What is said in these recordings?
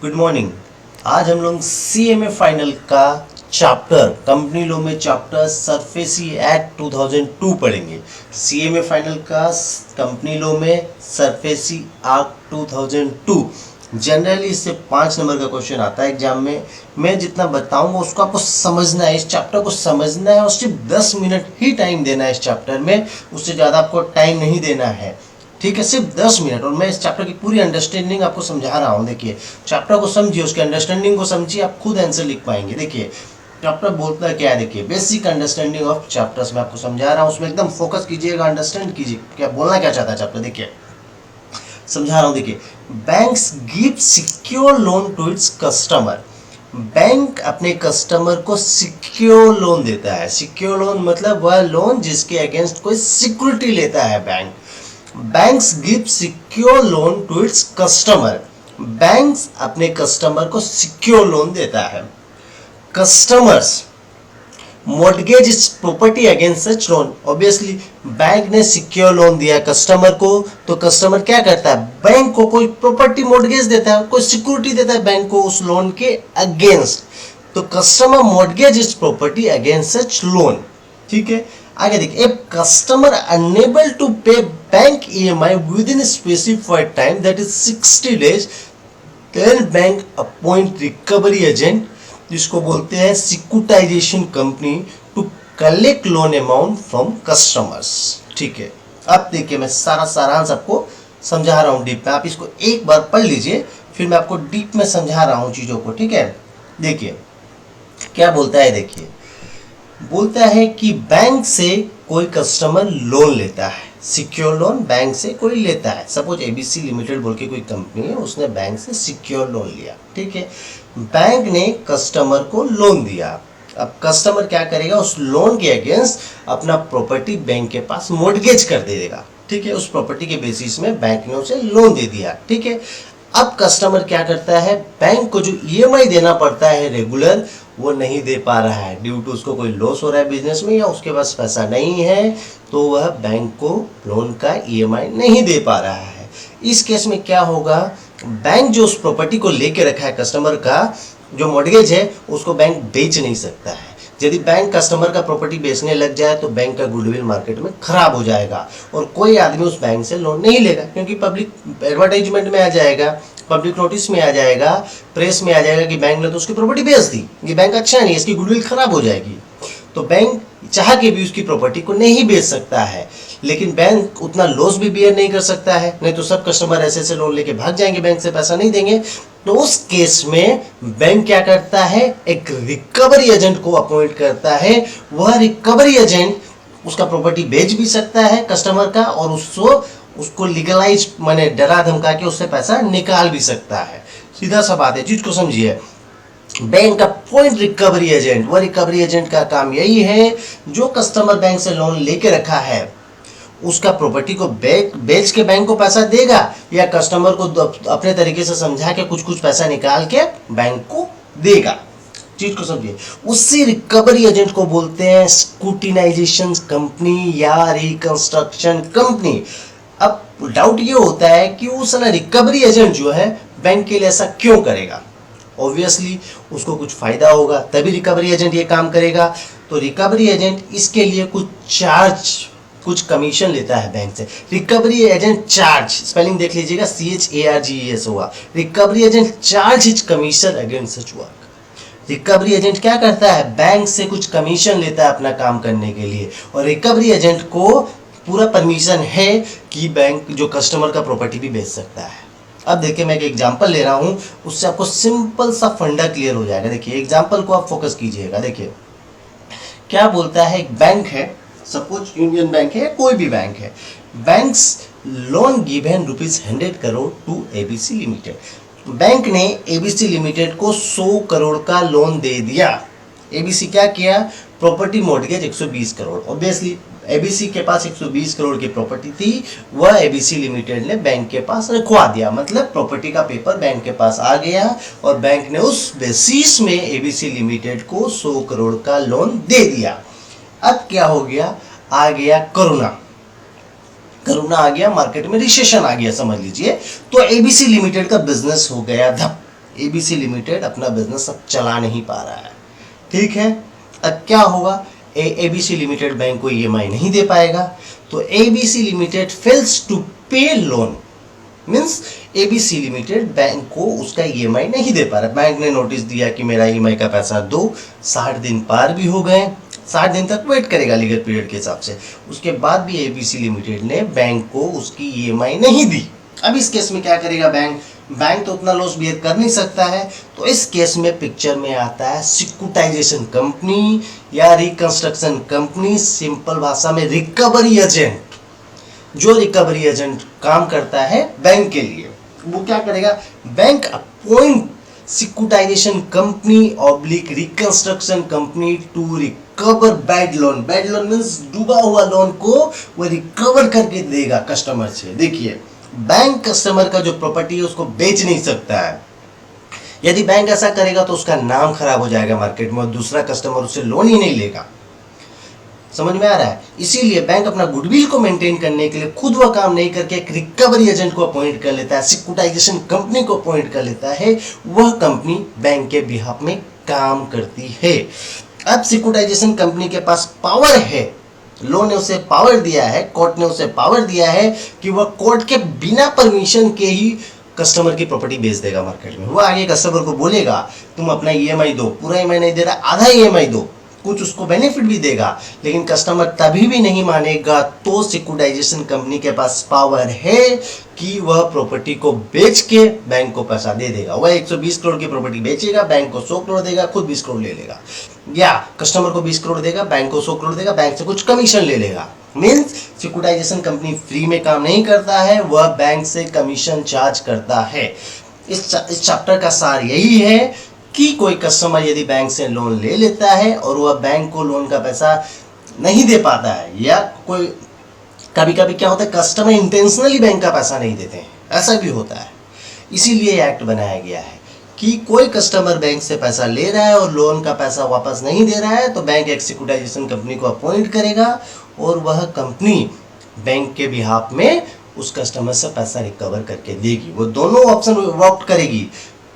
Good morning. आज हम लोग सीएमए फाइनल का चैप्टर कंपनी लॉ में चैप्टर सरफेसी एक्ट 2002 पढ़ेंगे। सीएमए फाइनल का कंपनी लॉ में सरफेसी एक्ट 2002 जनरली इससे 5 नंबर का क्वेश्चन आता है एग्जाम में। मैं जितना बताऊंगा उसको आपको समझना है, इस चैप्टर को समझना है और सिर्फ 10 मिनट ही टाइम देना है इस चैप्टर में, उससे ज़्यादा आपको टाइम नहीं देना है। ठीक है, सिर्फ 10 मिनट और मैं इस चैप्टर की पूरी अंडरस्टैंडिंग आपको समझा रहा हूँ। देखिए चैप्टर को समझिए, उसके अंडरस्टैंडिंग को समझिए, आप खुद आंसर लिख पाएंगे। देखिए चैप्टर बोलता है क्या है, देखिए बेसिक अंडरस्टैंडिंग ऑफ चैप्टर्स मैं आपको समझा रहा हूँ, उसमें एकदम फोकस कीजिएगा, अंडरस्टैंड कीजिए क्या बोलना क्या चाहता है चैप्टर। देखिए समझा रहा हूँ। देखिए banks give secure loan to its customer. Bank अपने कस्टमर को सिक्योर लोन देता है। सिक्योर लोन मतलब वह लोन जिसके अगेंस्ट कोई सिक्योरिटी लेता है bank. Banks give secure loan to its customer. Banks अपने कस्टमर को सिक्योर लोन देता है। Customers mortgage is property against such loan. Obviously bank ने सिक्योर लोन दिया कस्टमर को, तो कस्टमर क्या करता है, बैंक को कोई प्रॉपर्टी मॉर्गेज देता है, कोई सिक्योरिटी देता है बैंक को उस लोन के अगेंस्ट। तो customer mortgage is property against such loan. ठीक है, आगे देखिए, if customer unable to pay bank EMI within specified time that is 60 days, then bank appoint recovery agent, जिसको बोलते हैं securitization company, to collect loan amount from customers. ठीक है, अब देखिए मैं सारा सारांश आपको समझा रहा हूँ डीप में, आप इसको एक बार पढ़ लीजिए, फिर मैं आपको डीप में समझा रहा हूँ चीज़ों को। ठीक है, देखिए क्या बोलता है। देखिए बोलता है कि बैंक से कोई कस्टमर लोन लेता है, सिक्योर लोन बैंक से कोई लेता है। सपोज एबीसी लिमिटेड बोल के कोई कंपनी है, उसने बैंक से सिक्योर लोन लिया। ठीक है, बैंक ने कस्टमर को लोन दिया। अब कस्टमर क्या करेगा, उस लोन के अगेंस्ट अपना प्रॉपर्टी बैंक के पास मॉर्गेज कर दे देगा। ठीक है, उस प्रॉपर्टी के बेसिस में बैंक ने उसे लोन दे दिया। ठीक है, अब कस्टमर क्या करता है, बैंक को जो ईएमआई देना पड़ता है रेगुलर, वो नहीं दे पा रहा है ड्यू टू उसको कोई लॉस हो रहा है बिजनेस में, या उसके पास पैसा नहीं है, तो वह बैंक को लोन का ईएमआई नहीं दे पा रहा है। इस केस में क्या होगा, बैंक जो उस प्रॉपर्टी को लेके रखा है कस्टमर का, जो मॉर्गेज है, उसको बैंक बेच नहीं सकता है। यदि बैंक कस्टमर का प्रॉपर्टी बेचने लग जाए तो बैंक का गुडविल मार्केट में खराब हो जाएगा और कोई आदमी उस बैंक से लोन नहीं लेगा, क्योंकि पब्लिक एडवर्टाइजमेंट में आ जाएगा, पब्लिक नोटिस में आ जाएगा, प्रेस में आ जाएगा कि बैंक ने तो उसकी प्रॉपर्टी बेच दी, ये बैंक अच्छा नहीं, इसकी गुडविल खराब हो जाएगी। तो बैंक चाह के भी उसकी प्रॉपर्टी को नहीं बेच सकता है, लेकिन बैंक उतना लॉस भी बियर नहीं कर सकता है, नहीं तो सब कस्टमर ऐसे ऐसे लोन लेके भाग जाएंगे, बैंक से पैसा नहीं देंगे। तो उस केस में बैंक क्या करता है, एक रिकवरी एजेंट को अपॉइंट करता है। वह रिकवरी एजेंट उसका प्रॉपर्टी बेच भी सकता है कस्टमर का, और उसको लीगलाइज माने डरा धमका के उससे पैसा निकाल भी सकता है। सीधा सा बात है, चीज को समझिए। बैंक अपॉइंट रिकवरी एजेंट, वह रिकवरी एजेंट का काम यही है, जो कस्टमर बैंक से लोन लेके रखा है उसका प्रॉपर्टी को बेच के बैंक को पैसा देगा, या कस्टमर को अपने तरीके से समझा के कुछ कुछ पैसा निकाल के बैंक को देगा। चीज को समझिए, उसी रिकवरी एजेंट को बोलते हैं स्क्रूटिनाइजेशन कंपनी या रिकंस्ट्रक्शन कंपनी। अब डाउट ये होता है कि उस रिकवरी एजेंट जो है बैंक के लिए ऐसा क्यों करेगा। ऑब्वियसली उसको कुछ फायदा होगा, तभी रिकवरी एजेंट ये काम करेगा। तो रिकवरी एजेंट इसके लिए कुछ कमीशन लेता है बैंक से। रिकवरी एजेंट चार्ज, स्पेलिंग देख लीजिएगा, CHARGES होगा। Recovery agent charge is commission against such work. Recovery agent क्या करता है, बैंक से कुछ कमीशन लेता है अपना काम करने के लिए, और रिकवरी एजेंट को पूरा परमिशन है कि बैंक जो कस्टमर का प्रॉपर्टी भी बेच सकता है। अब देखिए मैं एक एग्जांपल ले रहा हूं, उससे आपको सिंपल सा फंडा क्लियर हो जाएगा। देखिए एग्जांपल को आप फोकस कीजिएगा। देखिए क्या बोलता है, एक बैंक है, सपोज यूनियन बैंक है या कोई भी बैंक है, banks loan given ₹100 crore to ABC limited. Bank ने एबीसी लिमिटेड को 100 करोड़ का लोन दे दिया। एबीसी क्या किया, property mortgage 120 crore. Obviously ABC के पास 120 करोड़ की प्रॉपर्टी थी, वह एबीसी लिमिटेड ने बैंक के पास रखवा दिया, मतलब प्रॉपर्टी का पेपर बैंक के पास आ गया, और बैंक ने उस बेसिस में एबीसी लिमिटेड को 100 करोड़ का लोन दे दिया। अब क्या हो गया, आ गया कोरोना आ गया, मार्केट में रिसेशन आ गया समझ लीजिए, तो एबीसी लिमिटेड का बिजनेस हो गया धप। एबीसी लिमिटेड अपना बिजनेस अब चला नहीं पा रहा है। ठीक है, अब क्या होगा, एबीसी लिमिटेड बैंक को ईएमआई नहीं दे पाएगा, तो एबीसी लिमिटेड फेल्स टू पे loan, means ABC limited bank को उसका ईएमआई नहीं दे पा रहा। बैंक ने नोटिस दिया कि मेरा ईएमआई का पैसा दो, 60 दिन पार भी हो गए, 60 दिन तक वेट करेगा लीगल पीरियड के हिसाब से, उसके बाद भी एबीसी लिमिटेड ने बैंक को उसकी ईएमआई नहीं दी। अब इस केस में क्या करेगा बैंक, बैंक तो उतना लॉस बियर कर नहीं सकता है, तो इस केस में पिक्चर में आता है सिक्योरिटाइजेशन कंपनी या रिकंस्ट्रक्शन कंपनी, सिंपल भाषा में रिकवरी एजेंट। जो रिकवरी एजेंट काम करता है बैंक के लिए, वो क्या करेगा, bank appoint securitization company oblique reconstruction company to recover bad loan. Bad loan means डूबा हुआ लोन को वो रिकवर करके देगा कस्टमर से। देखिए, बैंक कस्टमर का जो प्रॉपर्टी है उसको बेच नहीं सकता है। यदि बैंक ऐसा करेगा तो उसका नाम खराब हो जाएगा मार्केट में और दूसरा कस्टमर उससे लोन ही नहीं लेगा। समझ में आ रहा है? इसीलिए बैंक अपना गुडविल को मेंटेन करने के लिए खुद वह काम नहीं करके एक रिकवरी एजेंट को अपॉइंट कर लेता है, सिक्योरिटाइजेशन कंपनी को अपॉइंट कर लेता है। वह कंपनी बैंक के बिहाफ में काम करती है। अब सिक्योरिटाइजेशन कंपनी के पास पावर है, लोन ने उसे पावर दिया है, कोर्ट ने उसे पावर दिया है कि वह कोर्ट के बिना परमिशन के ही कस्टमर की प्रॉपर्टी बेच देगा मार्केट में। वो आगे कस्टमर को बोलेगा तुम अपना ईएमआई दो, पूरा ईएमआई नहीं दे रहा, आधा ईएमआई दो, कुछ उसको बेनिफिट भी देगा, लेकिन कस्टमर तभी भी नहीं मानेगा। तो सिक्योरिटाइजेशन कंपनी के पास पावर है कि वह प्रॉपर्टी को बेच के बैंक को पैसा दे देगा। वह 120 करोड़ की प्रॉपर्टी बेचेगा, बैंक को 100 करोड़ देगा, खुद 20 करोड़ ले लेगा, या कस्टमर को 20 करोड़ देगा, बैंक को 100 करोड़ देगा, बैंक से कुछ कमीशन ले लेगा। मीन्स सिक्योरिटाइजेशन कंपनी फ्री में काम नहीं करता है, वह बैंक से कमीशन चार्ज करता है। इस चैप्टर का सार यही है कि कोई कस्टमर यदि बैंक से लोन ले लेता है और वह बैंक को लोन का पैसा नहीं दे पाता है, या कोई कभी कभी क्या होता है कस्टमर इंटेंशनली बैंक का पैसा नहीं देते हैं, ऐसा भी होता है। इसीलिए एक्ट बनाया गया है कि कोई कस्टमर बैंक से पैसा ले रहा है और लोन का पैसा वापस नहीं दे रहा है तो बैंक एक सिक्योरिटाइजेशन कंपनी को अपॉइंट करेगा और वह कंपनी बैंक के बिहाफ में उस कस्टमर से पैसा रिकवर करके देगी। वो दोनों ऑप्शन वर्क करेगी,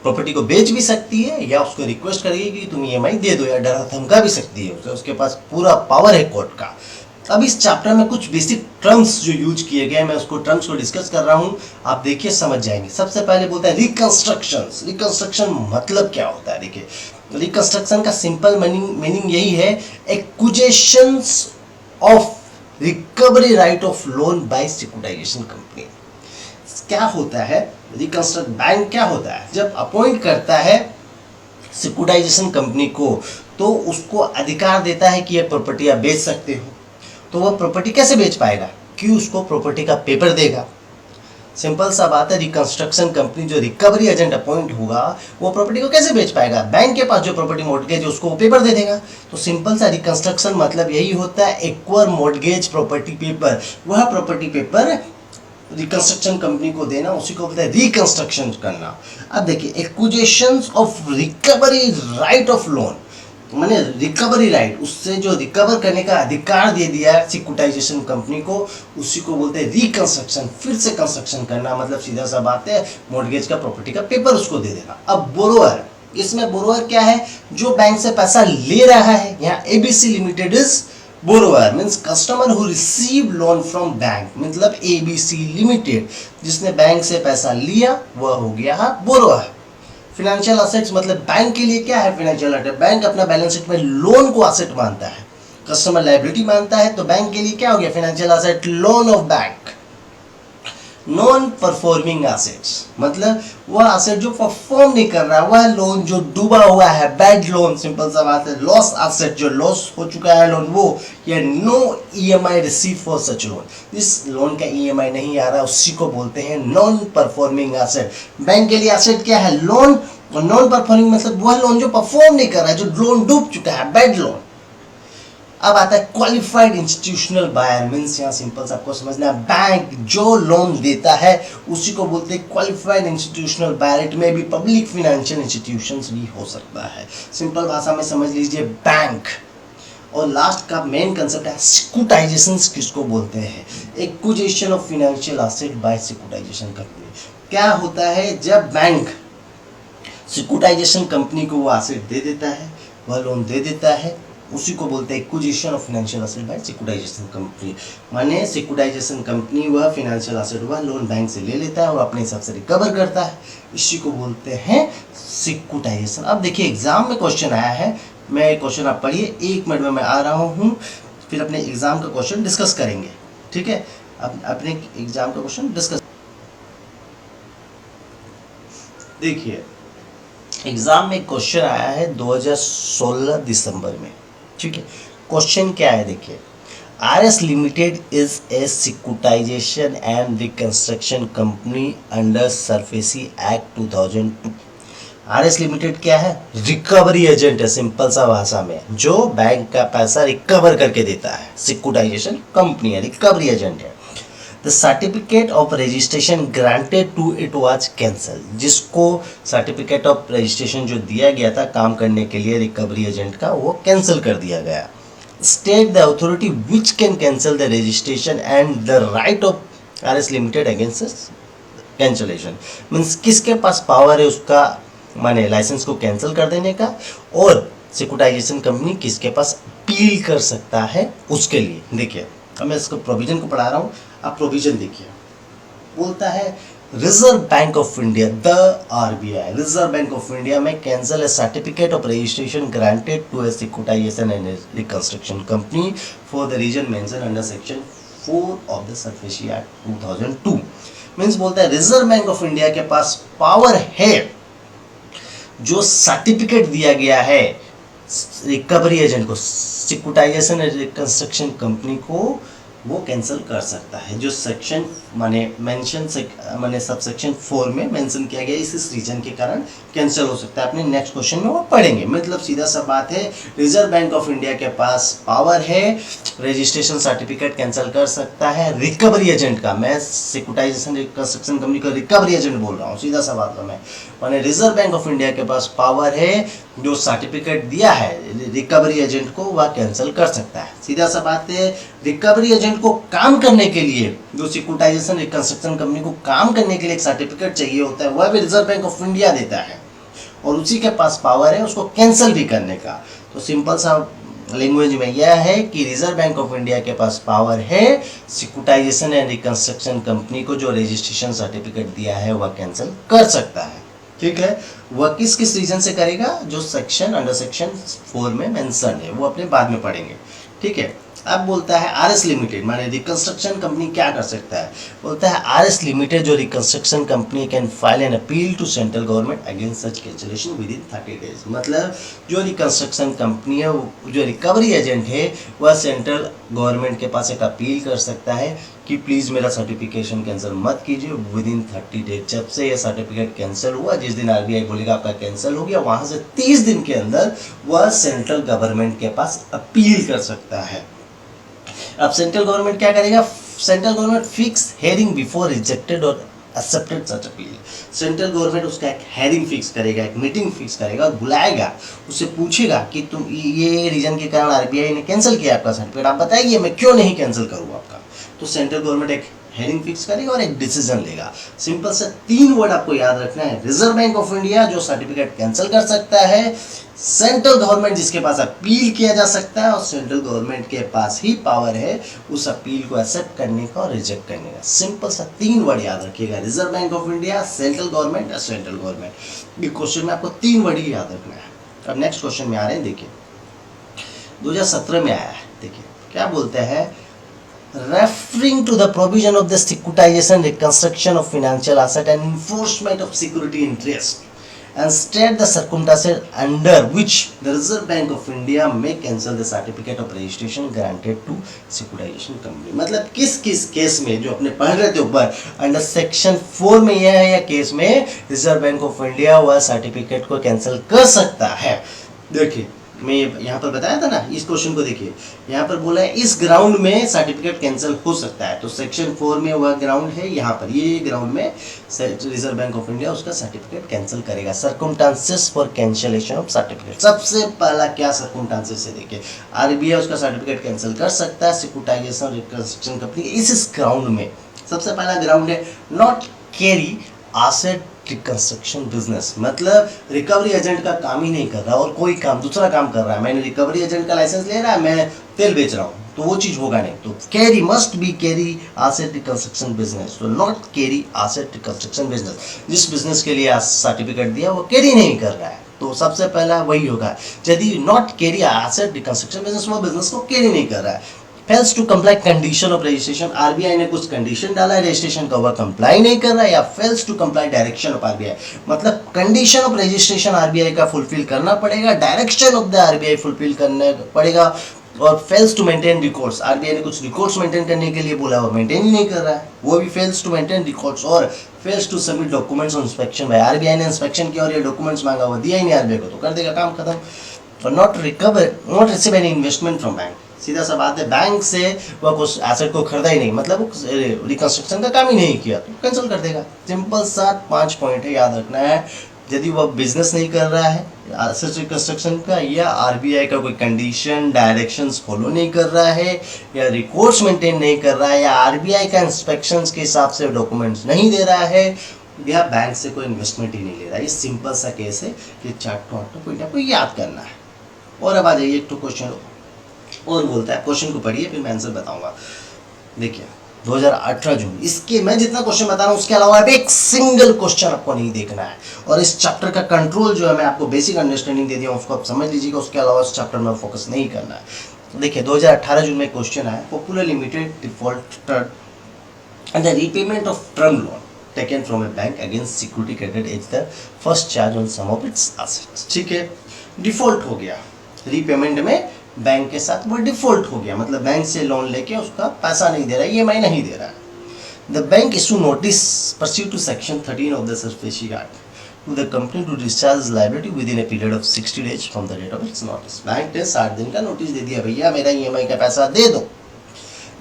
प्रॉपर्टी को बेच भी सकती है या उसको रिक्वेस्ट करेगी कि तुम ईएमआई दे दो, या डरा धमका भी सकती है, उसके पास पूरा पावर है कोर्ट का। अब इस चैप्टर में कुछ बेसिक टर्म्स जो यूज किए गए, मैं उसको टर्म्स को डिस्कस कर रहा हूं, आप देखिए समझ जाएंगे। सबसे पहले बोलता है रिकंस्ट्रक्शन। रिकंस्ट्रक्शन मतलब क्या होता है? देखिए, रिकंस्ट्रक्शन का सिंपल मीनिंग यही है, acquisitions of recovery write off loan by securitization company. क्या होता है रिकंस्ट्रक्ट, बैंक क्या होता है, जब अपॉइंट करता है सिक्योरिटाइजेशन कंपनी को तो उसको अधिकार देता है कि यह प्रॉपर्टी आप बेच सकते हो। तो वह प्रॉपर्टी कैसे बेच पाएगा? कि उसको प्रॉपर्टी का पेपर देगा। सिंपल सा बात है, रिकंस्ट्रक्शन कंपनी जो रिकवरी एजेंट अपॉइंट होगा वो प्रॉपर्टी को कैसे बेच पाएगा? बैंक के पास जो प्रॉपर्टी मॉर्गेज है उसको पेपर दे देगा। तो सिंपल सा रिकंस्ट्रक्शन मतलब यही होता है, एक्वायर मॉर्गेज प्रॉपर्टी पेपर। वह प्रॉपर्टी पेपर रिकंस्ट्रक्शन कंपनी को देना, उसी को बोलते हैं रिकंस्ट्रक्शन करना। अब देखिए, acquisitions of recovery write off loan, माने रिकवरी राइट, उससे जो रिकवर करने का अधिकार दे दिया सिक्योरिटाइजेशन कंपनी को, उसी को बोलते हैं रिकंस्ट्रक्शन। फिर से कंस्ट्रक्शन करना मतलब सीधा सा बात है, मॉर्गेज का प्रॉपर्टी का पेपर उसको दे देना। अब बोरोअर, इसमें बोरोअर क्या है? जो बैंक से पैसा ले रहा है। यहाँ ABC limited is borrower, means customer who receive loan from bank, मतलब एबीसी लिमिटेड जिसने बैंक से पैसा लिया वह हो गया बोरोअर। फाइनेंशियल असेट्स मतलब बैंक के लिए क्या है? फाइनेंशियल असेट, बैंक अपना बैलेंस शीट में लोन को असेट मानता है, कस्टमर लायबिलिटी मानता है, तो बैंक के लिए क्या हो गया? Financial asset, loan of bank. Non performing assets मतलब वह एसेट जो परफॉर्म नहीं कर रहा, वह लोन जो डूबा हुआ है, बैड लोन, सिंपल सा बात है। लॉस एसेट जो लॉस हो चुका है लोन वो, या no EMI receive for such loan, इस लोन का ईएमआई नहीं आ रहा, उसी को बोलते हैं नॉन परफॉर्मिंग एसेट। बैंक के लिए एसेट क्या है? लोन। और नॉन परफॉर्मिंग मतलब वह लोन जो परफॉर्म नहीं कर रहा है, जो लोन डूब चुका है, बैड लोन। अब आता है क्वालिफाइड इंस्टीट्यूशनल बायर, मीन्स यहाँ सिंपल से आपको समझना है, बैंक जो लोन देता है उसी को बोलते हैं क्वालिफाइड इंस्टीट्यूशनल बायर। इट में भी पब्लिक फाइनेंशियल इंस्टीट्यूशंस भी हो सकता है। सिंपल भाषा में समझ लीजिए बैंक। और लास्ट का मेन कंसेप्ट है सिक्योरिटाइजेशन, किसको बोलते हैं? Acquisition of financial asset by securitization company. क्या होता है? जब बैंक सिक्योरिटाइजेशन कंपनी को वो एसेट दे देता है, वह लोन दे देता है, उसी को बोलते हैं acquisition of financial asset by securitization company. माने सिक्योरिटाइजेशन कंपनी वह फाइनेंशियल एसेट वह लोन बैंक से ले लेता है और अपने हिसाब से रिकवर करता है, इसी को बोलते हैं सिक्योरिटाइजेशन। अब देखिए एग्जाम में क्वेश्चन आया है, मैं क्वेश्चन आप पढ़िए, 1 मिनट में मैं आ रहा हूँ, फिर अपने एग्जाम का क्वेश्चन डिस्कस करेंगे, ठीक है। अब अपने एग्जाम का क्वेश्चन डिस्कस देखिए, एग्जाम में क्वेश्चन आया है 2016 दिसंबर में, ठीक है। क्वेश्चन क्या है देखिए, RS limited is a securitisation and reconstruction company under SARFAESI act 2002। RS limited क्या है? रिकवरी एजेंट है, सिंपल सा भाषा में, जो बैंक का पैसा रिकवर करके देता है। सिक्योरिटाइजेशन कंपनी है, रिकवरी एजेंट है। The certificate of registration granted to it was cancel, जिसको सर्टिफिकेट ऑफ रजिस्ट्रेशन जो दिया गया था काम करने के लिए रिकवरी एजेंट का, वो कैंसिल कर दिया गया। State the authority which can cancel the registration and the right of RS limited against cancellation. Means किसके पास पावर है उसका, माने लाइसेंस को कैंसिल कर देने का, और सिक्योरिटाइजेशन कंपनी किसके पास अपील कर सकता है उसके लिए। देखिए अब मैं इसको प्रोविजन को पढ़ा रहा हूँ, आप प्रोविजन देखिए। बोलता है Reserve Bank of India, the RBI, Reserve Bank of India में cancel a certificate of registration granted to a securitisation and reconstruction company for the reason mention under section 4 of the SARFAESI act 2002। मीन्स बोलता है Reserve Bank of India के पास power है, जो certificate दिया गया है रिकवरी एजेंट को, सिक्योरिटाइजेशन एंड रिकंस्ट्रक्शन कंपनी को, वो कैंसिल कर सकता है। जो सेक्शन माने मेंशन माने सबसेक्शन 4 में मेंशन किया गया, इस रीजन के कारण कैंसिल हो सकता है। अपने नेक्स्ट क्वेश्चन में वो पढ़ेंगे। मतलब सीधा सा बात है, रिजर्व बैंक ऑफ इंडिया के पास पावर है, रजिस्ट्रेशन सर्टिफिकेट कैंसिल कर सकता है रिकवरी एजेंट का। मैं सिक्योरिटाइजेशन रिकंस्ट्रक्शन कंपनी का रिकवरी एजेंट बोल रहा हूँ, सीधा सा बात है। मैं माने रिजर्व बैंक ऑफ इंडिया के पास पावर है, जो सर्टिफिकेट दिया है रिकवरी एजेंट को, वह कैंसिल कर सकता है। सीधा सा बात है, रिकवरी एजेंट को काम करने के लिए, जो सिक्योरिटाइजेशन रिकंस्ट्रक्शन कंपनी को काम करने के लिए एक सर्टिफिकेट चाहिए होता है, वह भी रिजर्व बैंक ऑफ इंडिया देता है, और उसी के पास पावर है उसको कैंसिल भी करने का। तो सिंपल सा लैंग्वेज में यह है कि रिजर्व बैंक ऑफ इंडिया के पास पावर है, सिक्योरिटाइजेशन एंड रिकंस्ट्रक्शन कंपनी को जो रजिस्ट्रेशन सर्टिफिकेट दिया है वह कैंसिल कर सकता है, ठीक है। वह किस किस रीजन से करेगा, जो सेक्शन अंडर सेक्शन 4 में मेंशन है, वो अपने बाद में पढ़ेंगे, ठीक है। अब बोलता है RS लिमिटेड माने रिकंस्ट्रक्शन कंपनी क्या कर सकता है। बोलता है RS लिमिटेड जो reconstruction company can file an appeal to central government against such cancellation within 30 days. मतलब जो रिकंस्ट्रक्शन कंपनी है, जो रिकवरी एजेंट है, वह सेंट्रल गवर्नमेंट के पास एक अपील कर सकता है कि प्लीज़ मेरा सर्टिफिकेशन कैंसिल मत कीजिए विद इन 30 डेज। जब से ये सर्टिफिकेट कैंसिल हुआ, जिस दिन RBI बोलेगा आपका कैंसिल हो गया, वहाँ से 30 दिन के अंदर वह सेंट्रल गवर्नमेंट के पास अपील कर सकता है। अब सेंट्रल गवर्नमेंट क्या करेगा, central government fix hearing before rejected और एक्सेप्टेड सच अपील। सेंट्रल गवर्नमेंट उसका एक हेयरिंग फिक्स करेगा, एक मीटिंग फिक्स करेगा और बुलाएगा, उससे पूछेगा कि तुम ये रीजन के कारण RBI ने कैंसिल किया आपका सर्टिफिकेट, आप बताइए मैं क्यों नहीं कैंसिल करूँ आपका। तो सेंट्रल गवर्नमेंट एक हेयरिंग फिक्स करेगा और एक डिसीजन लेगा। सिंपल से 3 वर्ड आपको याद रखना है, रिजर्व बैंक ऑफ इंडिया जो सर्टिफिकेट कैंसिल कर सकता है, सेंट्रल गवर्नमेंट जिसके पास अपील किया जा सकता है, और सेंट्रल गवर्नमेंट के पास ही पावर है उस अपील को एक्सेप्ट करने का और रिजेक्ट करने का। सिंपल सा 3 वर्ड याद रखिएगा, reserve Bank of India, central government और सेंट्रल गवर्नमेंट। ये क्वेश्चन में आपको 3 वर्ड ही याद रखना है। अब नेक्स्ट क्वेश्चन में आ रहे हैं, देखिए 2017 में आया है। देखिए क्या बोलते हैं, referring to the provision of the securitization, reconstruction of financial asset and enforcement of security interest, and state the circumstances under which the Reserve Bank of India may cancel the certificate of registration granted to securitization company। मतलब किस किस case में, जो अपने पढ़ रहे थे ऊपर अंडर सेक्शन 4 में यह है, या केस में रिजर्व बैंक ऑफ इंडिया वह सर्टिफिकेट को कैंसिल कर सकता है। देखिए मैं यहाँ पर बताया था ना, इस क्वेश्चन को देखिए, यहाँ पर बोला है इस ग्राउंड में सर्टिफिकेट कैंसिल हो सकता है। तो सेक्शन 4 में वह ग्राउंड है, यहाँ पर ये ग्राउंड में रिजर्व बैंक ऑफ इंडिया उसका सर्टिफिकेट कैंसिल करेगा। Circumstances for cancellation of certificate, सबसे पहला क्या सर्कमस्टांसेस है, देखिए RBI उसका सर्टिफिकेट कैंसिल कर सकता है, सिक्योरिटाइजेशन रिकंस्ट्रक्शन कंपनी इस ग्राउंड में। सबसे पहला ग्राउंड है not carry asset reconstruction business, मतलब रिकवरी एजेंट का काम ही नहीं कर रहा और कोई काम दूसरा काम कर रहा है। मैंने रिकवरी एजेंट का लाइसेंस ले रहा है, मैं तेल बेच रहा हूँ, तो वो चीज होगा नहीं। तो carry must be carry asset reconstruction business, तो not carry asset reconstruction business. जिस बिजनेस के लिए सर्टिफिकेट दिया वो कैरी नहीं कर रहा है, तो सबसे पहला वही होगा। यदि not carry asset reconstruction business, वो बिजनेस को कैरी नहीं कर रहा है। Fails to comply condition of registration, RBI ने कुछ कंडीशन डाला है रजिस्ट्रेशन का, वह कंप्लाई नहीं कर रहा है। या fails to comply direction of RBI, मतलब कंडीशन ऑफ रजिस्ट्रेशन आरबीआई का फुलफिल करना पड़ेगा, direction of the RBI fulfil करना पड़ेगा। और fails to maintain records, RBI ने कुछ रिकॉर्ड्स मेंटेन करने के लिए बोला, वो मेंटेन ही नहीं कर रहा है, वो भी फेल्स टू मेंटेन रिकॉर्ड्स। और fails to submit documents on inspection, भाई आरबीआई ने इंस्पेक्शन किया और ये डॉक्यूमेंट्स मांगा, वो दिया ही नहीं आरबीआई को, तो कर देगा काम खत्म। और not receive any investment from bank, सीधा सा बात है, बैंक से वह कुछ एसेट को खरीदा ही नहीं, मतलब वो रिकंस्ट्रक्शन का काम ही नहीं किया, तो कैंसिल कर देगा। सिंपल सा 5 पॉइंट है, याद रखना है। यदि वह बिजनेस नहीं कर रहा है एसेट रिकंस्ट्रक्शन का, या आरबीआई का कोई कंडीशन डायरेक्शंस फॉलो नहीं कर रहा है, या रिकॉर्ड्स मेंटेन नहीं कर रहा है, या आरबीआई का इंस्पेक्शंस के हिसाब से डॉक्यूमेंट्स नहीं दे रहा है, या बैंक से कोई इन्वेस्टमेंट ही नहीं ले रहा है, ये सिंपल सा केस है। ये चार्ट पॉइंट आपको याद करना है। और अब आ जाइए एक तो क्वेश्चन और बोलता है, क्वेश्चन को पढ़िए फिर मैं आंसर बताऊंगा। देखिए 2018 जून, इसके मैं जितना क्वेश्चन बता रहा हूँ उसके अलावा एक सिंगल क्वेश्चन आपको नहीं देखना है। और इस चैप्टर का कंट्रोल जो है मैं आपको बेसिक अंडरस्टैंडिंग दे दिया हूँ, उसको आप समझ लीजिएगा, उसके अलावा इस चैप्टर में फोकस नहीं करना है। तो देखिए 2018 जून में क्वेश्चन आया, Popular limited default and the repayment of term loan taken from a bank against security credit as the first charge on some of its assets. ठीक है, डिफॉल्ट हो गया, रीपेमेंट में बैंक के साथ वो डिफॉल्ट हो गया, मतलब बैंक से लोन लेके उसका पैसा नहीं दे रहा है, ईएमआई नहीं दे रहा है। The bank issue notice pursuant to section 13 of the SARFAESI act to the company to discharge liability within a period of 60 days from the date of its notice. Bank ने 60 दिन का notice दे दिया, भैया मेरा EMI का पैसा दे दो।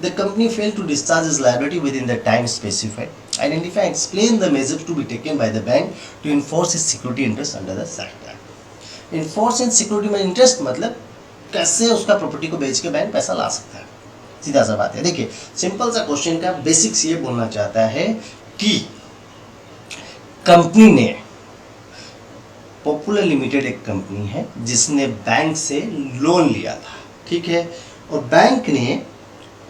The company failed to discharge its liability within the time specified. Identify and explain the measures to be taken by the bank to enforce its security interest under the Act. Enforce its security में interest मतलब कैसे उसका property को बेच के bank पैसा ला सकता है, सीधा सा बात है। देखिए सिंपल सा क्वेश्चन का बेसिक्स ये बोलना चाहता है कि कंपनी ने, पॉपुलर लिमिटेड एक कंपनी है जिसने बैंक से लोन लिया था, ठीक है, और बैंक ने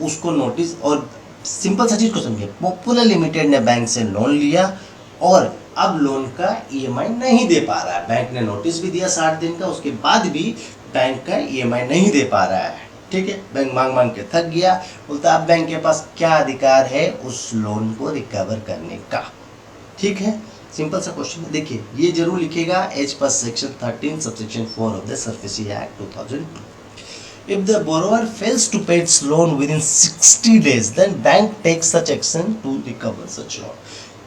उसको नोटिस, और सिंपल सा चीज को समझिए, पॉपुलर लिमिटेड ने बैंक से लोन लिया और अब लोन का ईएमआई नहीं दे पा रहा है। बैंक ने नोटिस भी दिया 60 दिन का, उसके बाद भी बैंक का ईएमआई नहीं दे पा रहा है। ठीक है, बैंक मांग मांग के थक गया, बोलता अब बैंक के पास क्या अधिकार है उस लोन को रिकवर करने का। ठीक है, सिंपल सा क्वेश्चन है। देखिए ये जरूर लिखेगा as per section 13 subsection 4 of the SARFAESI act 2002। If the borrower fails to pay its loan within 60 days, then bank takes such action to recover such loan.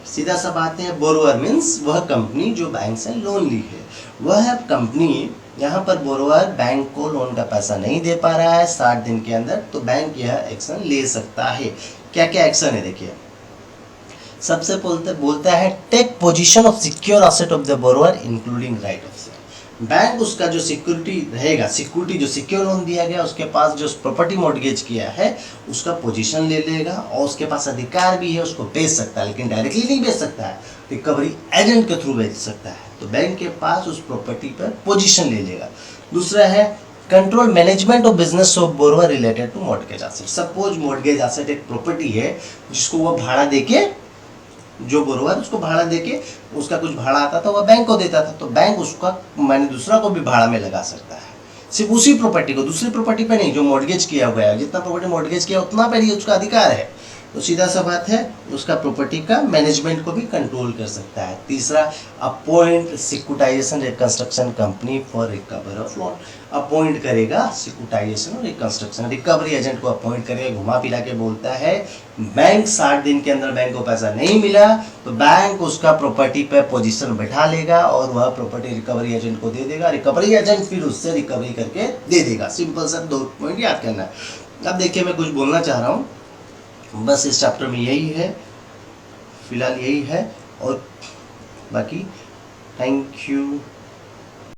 सीधा सा बात है, बोरोवर मीन्स वह कंपनी जो बैंक से loan ली है, वह company, यहाँ पर बोरोवर बैंक को लोन का पैसा नहीं दे पा रहा है 60 दिन के अंदर, तो बैंक यह एक्शन ले सकता है। क्या क्या एक्शन है देखिए, सबसे बोलता है take position of secure asset of the borrower including right of sale. Bank उसका जो सिक्योरिटी रहेगा, सिक्योरिटी जो सिक्योर लोन दिया गया उसके पास जो प्रॉपर्टी मॉर्गेज किया है उसका पोजीशन ले लेगा, और उसके पास अधिकार भी है, उसको बेच सकता है, लेकिन डायरेक्टली नहीं बेच सकता है, रिकवरी एजेंट के थ्रू बेच सकता है। तो बैंक के पास उस प्रॉपर्टी पर पोजीशन ले लेगा। दूसरा है control management of business of borrower related to mortgage asset. Suppose mortgage asset एक प्रॉपर्टी है जिसको वो भाड़ा देके, जो बोरोवर उसको भाड़ा देके, उसका कुछ भाड़ा आता था वह बैंक को देता था, तो बैंक उसका माने दूसरा को भी भाड़ा में लगा सकता है, सिर्फ उसी प्रॉपर्टी को, दूसरी प्रॉपर्टी पे नहीं जो मॉर्गेज किया हुआ है, जितना प्रॉपर्टी मॉर्गेज किया उतना पर ही उसका अधिकार है। तो सीधा सा बात है, उसका प्रॉपर्टी का मैनेजमेंट को भी कंट्रोल कर सकता है। तीसरा, appoint securitization reconstruction company for recover of loan. Appoint करेगा सिक्योरिटाइजेशन और रिकंस्ट्रक्शन, रिकवरी एजेंट को अपॉइंट करेगा। घुमा फिरा के बोलता है बैंक 60 दिन के अंदर बैंक को पैसा नहीं मिला तो बैंक उसका प्रॉपर्टी पे पोजीशन बैठा लेगा और वह प्रॉपर्टी रिकवरी एजेंट को दे देगा, रिकवरी एजेंट फिर उससे रिकवरी करके दे देगा। सिंपल सा 2 पॉइंट याद करना है। अब देखिए मैं कुछ बोलना चाह रहा हूँ, बस इस चैप्टर में यही है, फिलहाल यही है, और बाकी थैंक यू।